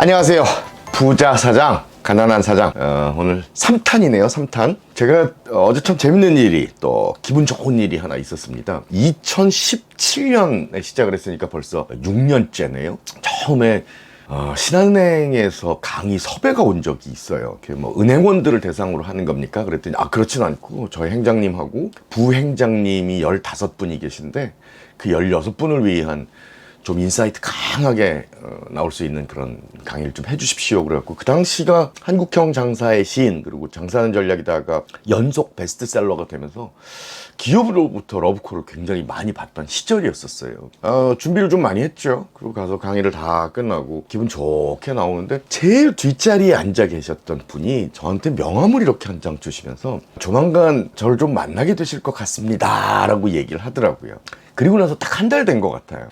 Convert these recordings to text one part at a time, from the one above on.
안녕하세요. 부자 사장, 가난한 사장. 오늘 3탄이네요. 3탄. 제가 어제 참 재밌는 일이, 또 기분 좋은 일이 하나 있었습니다. 2017년에 시작을 했으니까 벌써 6년째네요. 처음에 신한은행에서 강의 섭외가 온 적이 있어요. 뭐 은행원들을 대상으로 하는 겁니까? 그랬더니 그렇진 않고 저희 행장님하고 부행장님이 15분이 계신데 그 16분을 위한 좀 인사이트 강하게 나올 수 있는 그런 강의를 좀 해주십시오. 그래갖고 그 당시가 한국형 장사의 시인, 그리고 장사하는 전략이다가 연속 베스트셀러가 되면서 기업으로부터 러브콜을 굉장히 많이 받던 시절이었었어요. 준비를 좀 많이 했죠. 그리고 가서 강의를 다 끝나고 기분 좋게 나오는데 제일 뒷자리에 앉아 계셨던 분이 저한테 명함을 이렇게 한 장 주시면서 조만간 저를 좀 만나게 되실 것 같습니다 라고 얘기를 하더라고요. 그리고 나서 딱 한 달 된 것 같아요.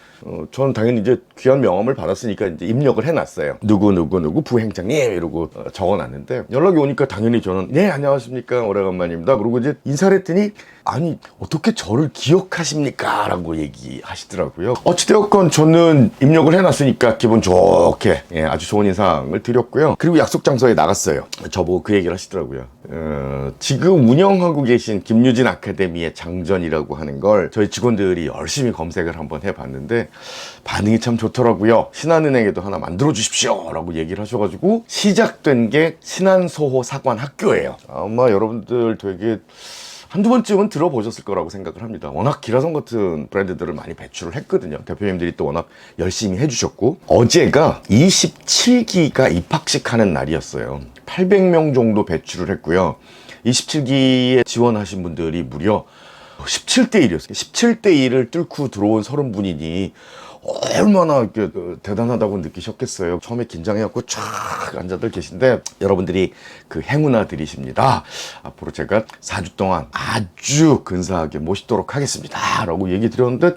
저는 당연히 이제 귀한 명함을 받았으니까 이제 입력을 해놨어요. 누구 부행장님 이러고 적어놨는데 연락이 오니까 당연히 저는 네 안녕하십니까 오래간만입니다. 그리고 이제 인사를 했더니 아니 어떻게 저를 기억하십니까 라고 얘기하시더라고요. 어찌되었건 저는 입력을 해놨으니까 기분 좋게 아주 좋은 인상을 드렸고요. 그리고 약속 장소에 나갔어요. 저보고 그 얘기를 하시더라고요. 지금 운영하고 계신 김유진 아카데미의 장전이라고 하는 걸 저희 직원들이 열심히 검색을 한번 해봤는데 반응이 참 좋더라고요. 신한은행에도 하나 만들어 주십시오 라고 얘기를 하셔가지고 시작된 게 신한소호 사관학교예요. 아마 여러분들 되게 한두 번쯤은 들어보셨을 거라고 생각을 합니다. 워낙 기라성 같은 브랜드들을 많이 배출을 했거든요. 대표님들이 또 워낙 열심히 해주셨고, 어제가 27기가 입학식 하는 날이었어요. 800명 정도 배출을 했고요. 27기에 지원하신 분들이 무려 17대 1이었어요. 17대 1을 뚫고 들어온 30분이니 얼마나 대단하다고 느끼셨겠어요. 처음에 긴장해갖고 쫙 앉아들 계신데 여러분들이 그 행운아들이십니다. 앞으로 제가 4주 동안 아주 근사하게 모시도록 하겠습니다 라고 얘기 드렸는데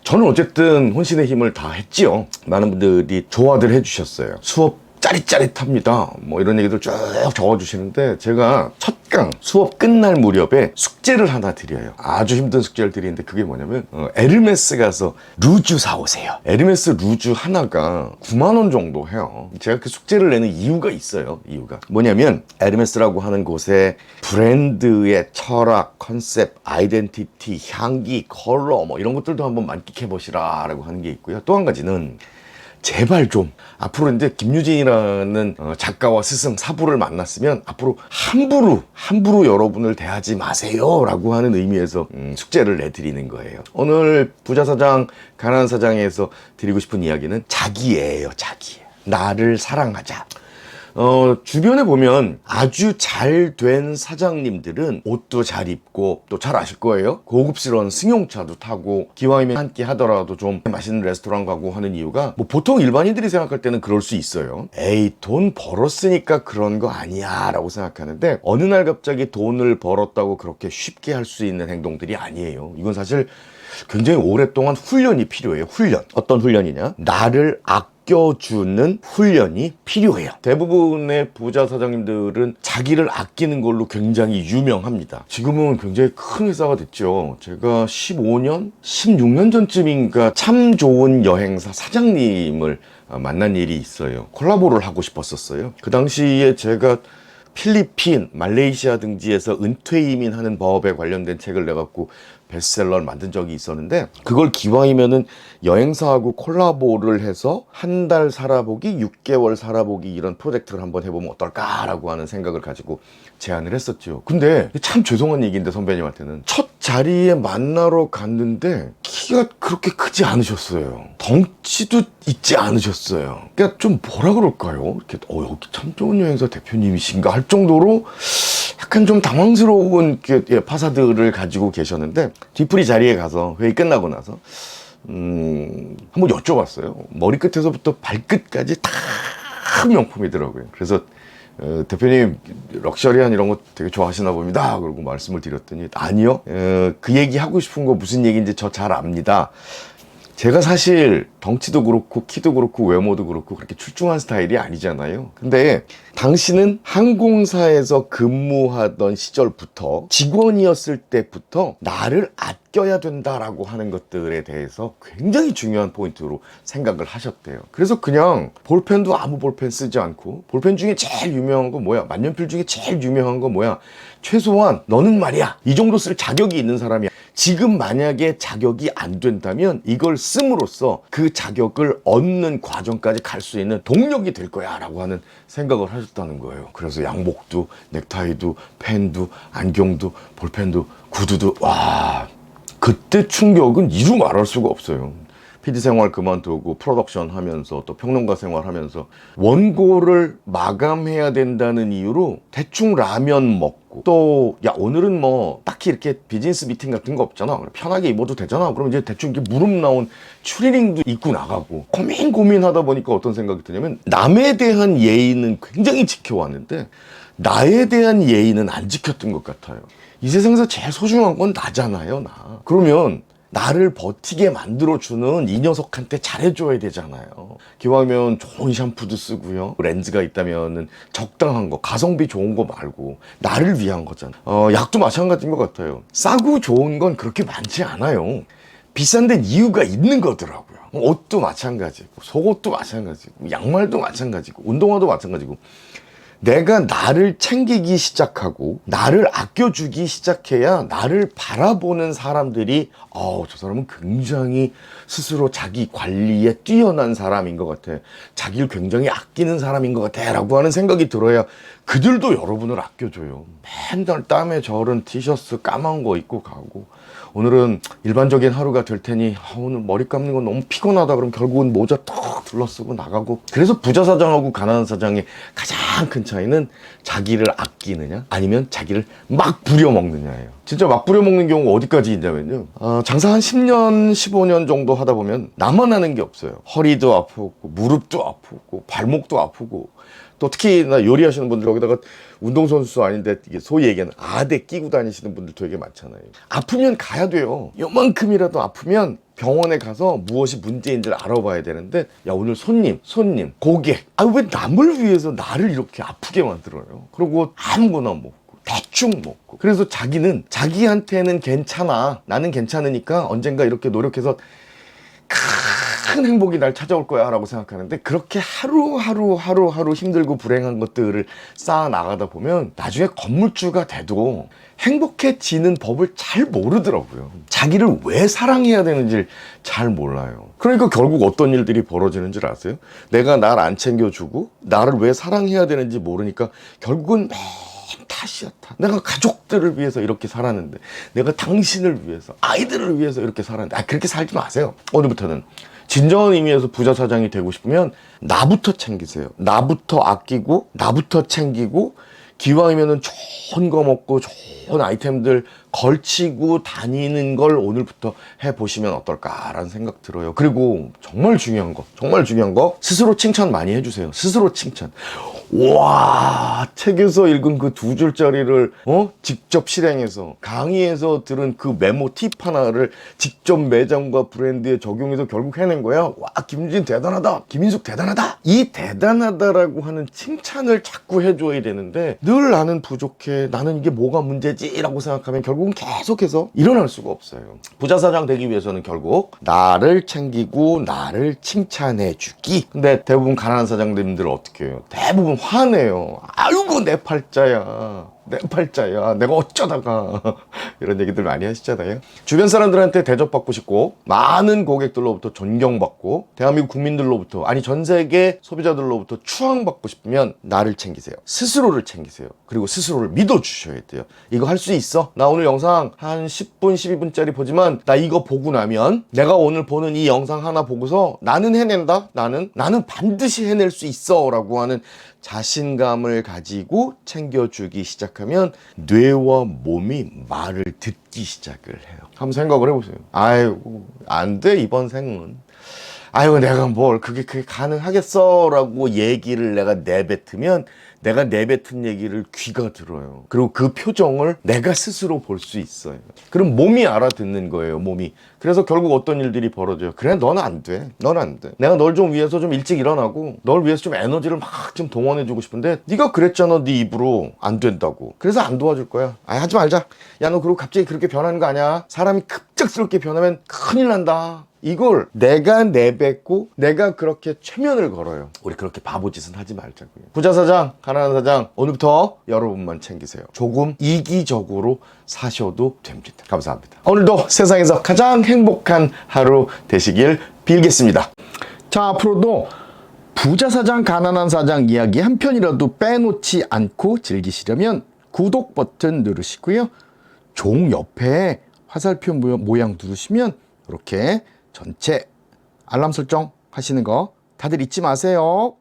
저는 어쨌든 혼신의 힘을 다 했지요. 많은 분들이 좋아들 해주셨어요. 수업 짜릿짜릿합니다 뭐 이런 얘기들 쭉 적어주시는데 제가 첫 강 수업 끝날 무렵에 숙제를 하나 드려요. 아주 힘든 숙제를 드리는데 그게 뭐냐면 에르메스 가서 루즈 사오세요. 에르메스 루즈 하나가 9만 원 정도 해요. 제가 그 숙제를 내는 이유가 있어요. 이유가 뭐냐면 에르메스라고 하는 곳에 브랜드의 철학, 컨셉, 아이덴티티, 향기, 컬러 뭐 이런 것들도 한번 만끽해 보시라 라고 하는 게 있고요. 또 한 가지는 제발 좀 앞으로 이제 김유진이라는 작가와 스승 사부를 만났으면 앞으로 함부로 여러분을 대하지 마세요 라고 하는 의미에서 숙제를 내드리는 거예요. 오늘 부자사장 가난사장에서 드리고 싶은 이야기는 자기예요. 자기. 나를 사랑하자. 주변에 보면 아주 잘 된 사장님들은 옷도 잘 입고 또 잘 아실 거예요. 고급스러운 승용차도 타고 기왕이면 한 끼 하더라도 좀 맛있는 레스토랑 가고 하는 이유가 뭐 보통 일반인들이 생각할 때는 그럴 수 있어요. 에이 돈 벌었으니까 그런 거 아니야 라고 생각하는데 어느 날 갑자기 돈을 벌었다고 그렇게 쉽게 할 수 있는 행동들이 아니에요. 이건 사실 굉장히 오랫동안 훈련이 필요해요. 훈련. 어떤 훈련이냐? 나를 아껴주는 훈련이 필요해요. 대부분의 부자 사장님들은 자기를 아끼는 걸로 굉장히 유명합니다. 지금은 굉장히 큰 회사가 됐죠. 제가 15년, 16년 전쯤인가 참 좋은 여행사 사장님을 만난 일이 있어요. 콜라보를 하고 싶었었어요. 그 당시에 제가 필리핀, 말레이시아 등지에서 은퇴 이민하는 법에 관련된 책을 내갖고 베스트셀러를 만든 적이 있었는데 그걸 기왕이면은 여행사하고 콜라보를 해서 한 달 살아보기, 6개월 살아보기 이런 프로젝트를 한번 해보면 어떨까라고 하는 생각을 가지고 제안을 했었죠. 근데 참 죄송한 얘기인데 선배님한테는 첫 자리에 만나러 갔는데 키가 그렇게 크지 않으셨어요. 덩치도 있지 않으셨어요. 그러니까 좀 뭐라 그럴까요? 이렇게 여기 참 좋은 여행사 대표님이신가 할 정도로 약간 좀 당황스러운 파사드를 가지고 계셨는데 뒤풀이 자리에 가서 회의 끝나고 나서 한번 여쭤봤어요. 머리끝에서부터 발끝까지 다 명품이더라고요. 그래서 대표님 럭셔리한 이런 거 되게 좋아하시나 봅니다. 그러고 말씀을 드렸더니 아니요. 그 얘기 하고 싶은 거 무슨 얘기인지 저 잘 압니다. 제가 사실 덩치도 그렇고 키도 그렇고 외모도 그렇고 그렇게 출중한 스타일이 아니잖아요. 근데 당신은 항공사에서 근무하던 시절부터, 직원이었을 때부터 나를 아껴야 된다라고 하는 것들에 대해서 굉장히 중요한 포인트로 생각을 하셨대요. 그래서 그냥 볼펜도 아무 볼펜 쓰지 않고, 볼펜 중에 제일 유명한 거 뭐야, 만년필 중에 제일 유명한 거 뭐야, 최소한 너는 말이야 이 정도 쓸 자격이 있는 사람이야. 지금 만약에 자격이 안 된다면 이걸 씀으로써 그 자격을 얻는 과정까지 갈 수 있는 동력이 될 거야 라고 하는 생각을 하셨다는 거예요. 그래서 양복도 넥타이도 펜도 안경도 볼펜도 구두도, 와, 그때 충격은 이루 말할 수가 없어요. PD 생활 그만두고 프로덕션 하면서 또 평론가 생활하면서 원고를 마감해야 된다는 이유로 대충 라면 먹고, 또 야 오늘은 뭐 딱히 이렇게 비즈니스 미팅 같은 거 없잖아, 편하게 입어도 되잖아, 그럼 이제 대충 이렇게 무릎 나온 추리닝도 입고 나가고, 고민하다 보니까 어떤 생각이 드냐면, 남에 대한 예의는 굉장히 지켜왔는데 나에 대한 예의는 안 지켰던 것 같아요. 이 세상에서 제일 소중한 건 나잖아요, 나. 그러면 나를 버티게 만들어주는 이 녀석한테 잘해줘야 되잖아요. 기왕이면 좋은 샴푸도 쓰고요, 렌즈가 있다면 적당한 거, 가성비 좋은 거 말고 나를 위한 거잖아. 약도 마찬가지인 것 같아요. 싸고 좋은 건 그렇게 많지 않아요. 비싼 데는 이유가 있는 거더라고요. 옷도 마찬가지고, 속옷도 마찬가지고, 양말도 마찬가지고, 운동화도 마찬가지고, 내가 나를 챙기기 시작하고 나를 아껴주기 시작해야 나를 바라보는 사람들이 저 사람은 굉장히 스스로 자기 관리에 뛰어난 사람인 것 같아, 자기를 굉장히 아끼는 사람인 것 같아 라고 하는 생각이 들어야 그들도 여러분을 아껴줘요. 맨날 땀에 절은 티셔츠 까만 거 입고 가고, 오늘은 일반적인 하루가 될 테니 오늘 머리 감는 건 너무 피곤하다 그럼 결국은 모자 턱 둘러쓰고 나가고. 그래서 부자 사장하고 가난한 사장의 가장 큰 차이는 자기를 아끼느냐 아니면 자기를 막 부려먹느냐예요. 진짜 막 부려먹는 경우가 어디까지 있냐면요, 장사 한 10년 15년 정도 하다 보면 나만 하는 게 없어요. 허리도 아프고 무릎도 아프고 발목도 아프고, 또 특히 나 요리하시는 분들, 거기다가 운동선수 아닌데 이게 소위 얘기하는 아대 끼고 다니시는 분들 되게 많잖아요. 아프면 가야 돼요. 요만큼이라도 아프면 병원에 가서 무엇이 문제인지를 알아봐야 되는데, 야 오늘 손님, 고객, 왜 남을 위해서 나를 이렇게 아프게 만들어요? 그리고 아무거나 먹고 대충 먹고. 그래서 자기는 자기한테는 괜찮아, 나는 괜찮으니까 언젠가 이렇게 노력해서 큰 행복이 날 찾아올 거야 라고 생각하는데, 그렇게 하루하루 힘들고 불행한 것들을 쌓아 나가다 보면 나중에 건물주가 돼도 행복해지는 법을 잘 모르더라고요. 자기를 왜 사랑해야 되는지 잘 몰라요. 그러니까 결국 어떤 일들이 벌어지는 줄 아세요? 내가 날 안 챙겨주고 나를 왜 사랑해야 되는지 모르니까 결국은 탓이야, 탓. 내가 가족들을 위해서 이렇게 살았는데, 내가 당신을 위해서, 아이들을 위해서 이렇게 살았는데, 그렇게 살지 마세요. 오늘부터는 진정한 의미에서 부자 사장이 되고 싶으면 나부터 챙기세요. 나부터 아끼고 나부터 챙기고, 기왕이면은 좋은 거 먹고 좋은 아이템들 걸치고 다니는 걸 오늘부터 해보시면 어떨까라는 생각 들어요. 그리고 정말 중요한 거 스스로 칭찬 많이 해주세요. 스스로 칭찬. 와, 책에서 읽은 그 2줄짜리를 직접 실행해서, 강의에서 들은 그 메모 팁 하나를 직접 매장과 브랜드에 적용해서 결국 해낸 거야. 와, 김진 대단하다, 김인숙 대단하다. 이 대단하다라고 하는 칭찬을 자꾸 해줘야 되는데, 늘 나는 부족해, 나는 이게 뭐가 문제지 라고 생각하면 결국은 계속해서 일어날 수가 없어요. 부자 사장 되기 위해서는 결국 나를 챙기고 나를 칭찬해 주기. 근데 대부분 가난한 사장님들 어떻게 해요? 대부분 화내요. 아이고 내 팔자야, 내가 어쩌다가 이런 얘기들 많이 하시잖아요. 주변 사람들한테 대접받고 싶고, 많은 고객들로부터 존경받고, 대한민국 국민들로부터, 아니 전 세계 소비자들로부터 추앙받고 싶으면 나를 챙기세요. 스스로를 챙기세요. 그리고 스스로를 믿어주셔야 돼요. 이거 할 수 있어? 나 오늘 영상 한 10분 12분짜리 보지만 나 이거 보고 나면, 내가 오늘 보는 이 영상 하나 보고서 나는 해낸다, 나는 반드시 해낼 수 있어 라고 하는 자신감을 가지고 챙겨주기 시작하면 뇌와 몸이 말을 듣기 시작을 해요. 한번 생각을 해보세요. 아이고 안 돼 이번 생은, 아이고 내가 뭘 그게 가능하겠어 라고 얘기를 내가 내뱉으면 내가 내뱉은 얘기를 귀가 들어요. 그리고 그 표정을 내가 스스로 볼 수 있어요. 그럼 몸이 알아듣는 거예요, 몸이. 그래서 결국 어떤 일들이 벌어져요. 그래, 넌 안 돼. 넌 안 돼. 내가 널 좀 위해서 좀 일찍 일어나고 널 위해서 좀 에너지를 막 좀 동원해주고 싶은데 네가 그랬잖아, 네 입으로. 안 된다고. 그래서 안 도와줄 거야. 아, 하지 말자. 야, 너 그리고 갑자기 그렇게 변하는 거 아니야? 사람이 급작스럽게 변하면 큰일 난다. 이걸 내가 내뱉고 내가 그렇게 최면을 걸어요. 우리 그렇게 바보짓은 하지 말자고요. 부자 사장, 가난한 사장, 오늘부터 여러분만 챙기세요. 조금 이기적으로 사셔도 됩니다. 감사합니다. 오늘도 세상에서 가장 행복한 하루 되시길 빌겠습니다. 자, 앞으로도 부자 사장, 가난한 사장 이야기 한 편이라도 빼놓지 않고 즐기시려면 구독 버튼 누르시고요. 종 옆에 화살표 모양 누르시면 이렇게 전체 알람 설정 하시는 거 다들 잊지 마세요.